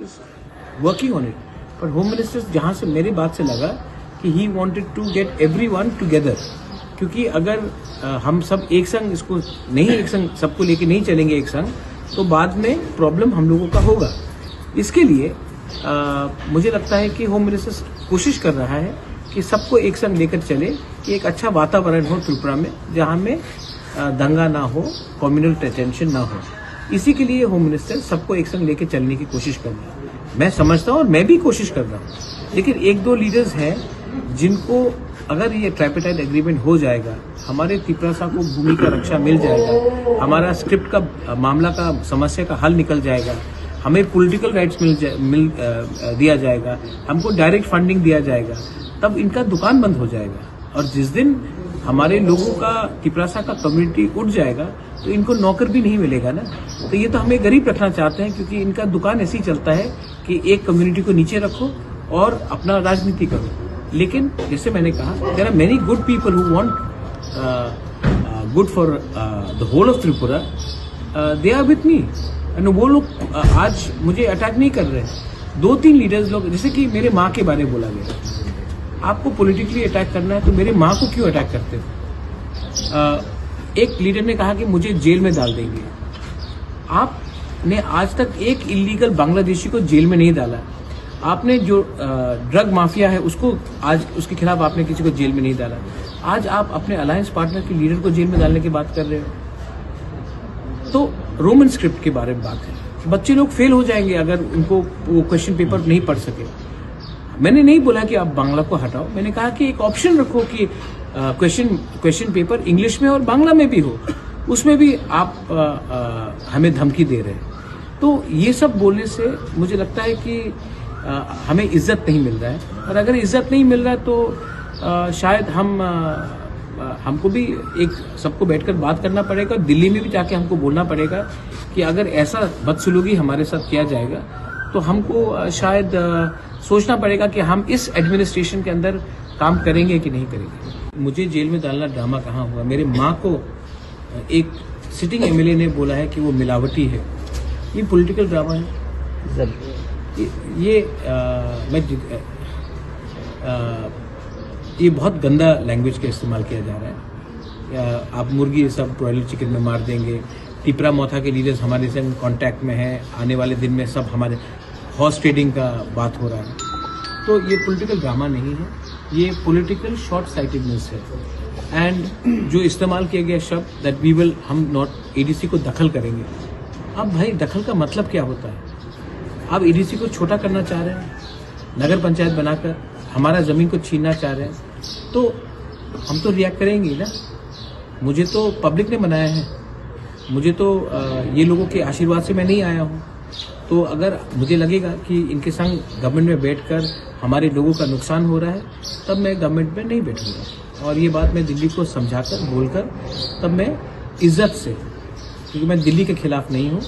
Is working on it. पर home minister जहां से मेरी बात से लगा कि he wanted to get everyone together, क्योंकि अगर हम सब एक संग इसको नहीं, एक संग सबको लेके नहीं चलेंगे एक संग, तो बाद में प्रॉब्लम हम लोगों का होगा. इसके लिए मुझे लगता है कि होम मिनिस्टर कोशिश कर रहा है कि सबको एक संग लेकर चले, कि एक अच्छा वातावरण हो त्रिपुरा में, जहां में दंगा ना हो, कम्युनल टेंशन ना हो. इसी के लिए होम मिनिस्टर सबको एक संग लेकर चलने की कोशिश कर रहा है. मैं समझता हूँ और मैं भी कोशिश कर रहा हूँ, लेकिन एक दो लीडर्स हैं जिनको अगर ये ट्राइपेटाइट एग्रीमेंट हो जाएगा, हमारे त्रिपुरा को भूमि का रक्षा मिल जाएगा, हमारा स्क्रिप्ट का मामला का समस्या का हल निकल जाएगा, हमें पॉलिटिकल राइट्स दिया जाएगा, हमको डायरेक्ट फंडिंग दिया जाएगा, तब इनका दुकान बंद हो जाएगा. और जिस दिन हमारे लोगों का त्रिपुरा का कम्युनिटी उठ जाएगा तो इनको नौकर भी नहीं मिलेगा ना. तो ये तो हमें गरीब रखना चाहते हैं, क्योंकि इनका दुकान ऐसे ही चलता है कि एक कम्युनिटी को नीचे रखो और अपना राजनीति करो. लेकिन जैसे मैंने कहा, there are many good people who want good for the whole of Tripura, they are with me. And वो लोग आज मुझे अटैक नहीं कर रहे. 2-3 लीडर्स लोग, जैसे कि मेरे माँ के बारे में बोला गया, आपको पॉलिटिकली अटैक करना है तो मेरे माँ को क्यों अटैक करते हो. एक लीडर ने कहा कि मुझे जेल में डाल देंगे. आपने आज तक एक इलीगल बांग्लादेशी को जेल में नहीं डाला. आपने जो ड्रग माफिया है उसको आज उसके खिलाफ आपने किसी को जेल में नहीं डाला. आज आप अपने अलायंस पार्टनर के लीडर को जेल में डालने की बात कर रहे हो. तो रोमन स्क्रिप्ट के बारे में बात है. बच्चे लोग फेल हो जाएंगे अगर उनको वो क्वेश्चन पेपर नहीं पढ़ सके. मैंने नहीं बोला कि आप बांग्ला को हटाओ, मैंने कहा कि एक ऑप्शन रखो कि क्वेश्चन पेपर इंग्लिश में और बांग्ला में भी हो. उसमें भी आप हमें धमकी दे रहे हैं. तो ये सब बोलने से मुझे लगता है कि हमें इज्जत नहीं मिल रहा है. और अगर इज्जत नहीं मिल रहा है तो शायद हमको भी एक सबको बैठकर बात करना पड़ेगा. दिल्ली में भी जाके हमको बोलना पड़ेगा कि अगर ऐसा बदसलूकी हमारे साथ किया जाएगा तो हमको शायद सोचना पड़ेगा कि हम इस एडमिनिस्ट्रेशन के अंदर काम करेंगे कि नहीं करेंगे. मुझे जेल में डालना ड्रामा कहाँ हुआ. मेरे माँ को एक सिटिंग एमएलए ने बोला है कि वो मिलावटी है. ये पॉलिटिकल ड्रामा है. ये बहुत गंदा लैंग्वेज का इस्तेमाल किया जा रहा है. आप मुर्गी सब ब्रॉयलर चिकन में मार देंगे. त्रिपुरा मोथा के लीडर्स हमारे संग कांटेक्ट में हैं. आने वाले दिन में सब हमारे हॉर्स ट्रेडिंग का बात हो रहा है. तो ये पॉलिटिकल ड्रामा नहीं है, ये पॉलिटिकल शॉर्ट साइटेडनेस है. एंड जो इस्तेमाल किया गया शब्द दैट वी विल, हम नॉट एडीसी को दखल करेंगे. अब भाई दखल का मतलब क्या होता है. आप एडीसी को छोटा करना चाह रहे हैं, नगर पंचायत बनाकर हमारा ज़मीन को छीनना चाह रहे हैं, तो हम तो रिएक्ट करेंगे ना. मुझे तो पब्लिक ने बनाया है, मुझे तो ये लोगों के आशीर्वाद से मैं नहीं आया हूँ. तो अगर मुझे लगेगा कि इनके संग गवर्नमेंट में बैठकर हमारे लोगों का नुकसान हो रहा है, तब मैं गवर्नमेंट में नहीं बैठूंगा. और ये बात मैं दिल्ली को समझाकर बोलकर, तब मैं इज्जत से, क्योंकि मैं दिल्ली के खिलाफ नहीं हूँ,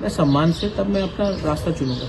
मैं सम्मान से तब मैं अपना रास्ता चुनूंगा.